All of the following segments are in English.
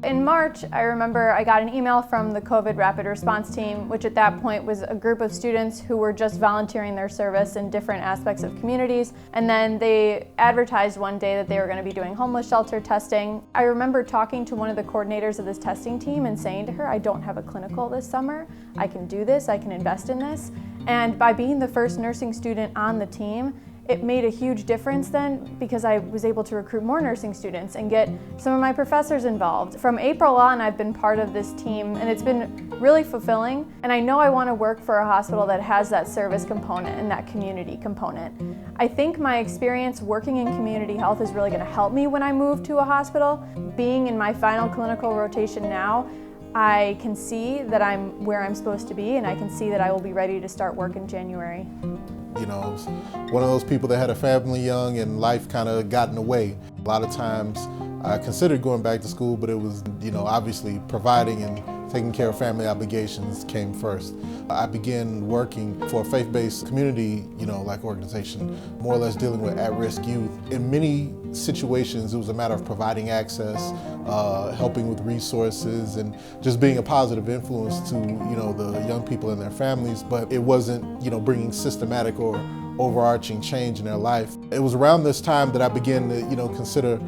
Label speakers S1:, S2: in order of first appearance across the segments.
S1: In March, I remember I got an email from the COVID Rapid Response Team, which at that point was a group of students who were just volunteering their service in different aspects of communities. And then they advertised one day that they were going to be doing homeless shelter testing. I remember talking to one of the coordinators of this testing team and saying to her, I don't have a clinical this summer. I can do this, I can invest in this. And by being the first nursing student on the team, it made a huge difference then because I was able to recruit more nursing students and get some of my professors involved. From April on, I've been part of this team and it's been really fulfilling. And I know I want to work for a hospital that has that service component and that community component. I think my experience working in community health is really going to help me when I move to a hospital. Being in my final clinical rotation now, I can see that I'm where I'm supposed to be and I can see that I will be ready to start work in January.
S2: You know, I was one of those people that had a family young and life kind of got in the way. A lot of times I considered going back to school, but it was, obviously providing and taking care of family obligations came first. I began working for a faith-based community, organization, more or less dealing with at-risk youth. In many situations, it was a matter of providing access, helping with resources, and just being a positive influence to, the young people and their families. But it wasn't, bringing systematic or overarching change in their life. It was around this time that I began to, consider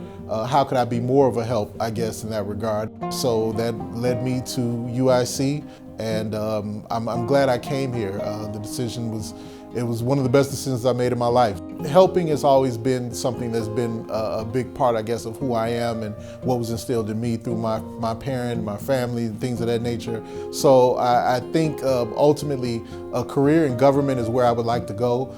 S2: how could I be more of a help, I guess, in that regard. So that led me to UIC, and I'm glad I came here. The decision was one of the best decisions I made in my life. Helping has always been something that's been a big part, I guess, of who I am and what was instilled in me through my parent, my family, things of that nature. So I think ultimately a career in government is where I would like to go.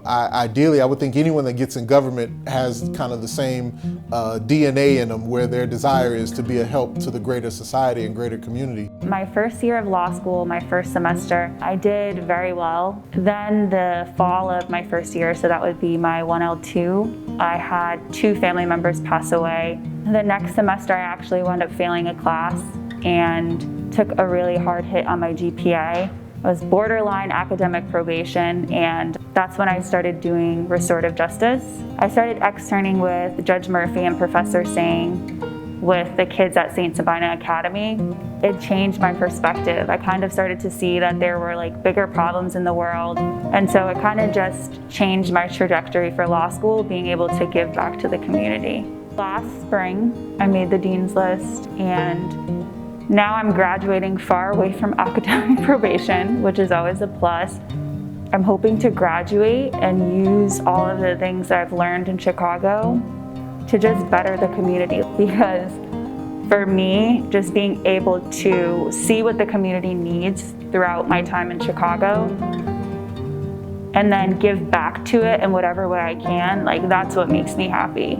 S2: Ideally, I would think anyone that gets in government has kind of the same DNA in them, where their desire is to be a help to the greater society and greater community.
S3: My first year of law school, my first semester, I did very well. Then the fall of my first year, so that would be my 1L2, I had 2 family members pass away. The next semester, I actually wound up failing a class and took a really hard hit on my GPA. I was borderline academic probation, and that's when I started doing restorative justice. I started externing with Judge Murphy and Professor Singh with the kids at St. Sabina Academy. It changed my perspective. I kind of started to see that there were bigger problems in the world, and so it kind of just changed my trajectory for law school, being able to give back to the community. Last spring, I made the dean's list, and now I'm graduating far away from academic probation, which is always a plus. I'm hoping to graduate and use all of the things that I've learned in Chicago to just better the community, because for me, just being able to see what the community needs throughout my time in Chicago and then give back to it in whatever way I can, that's what makes me happy.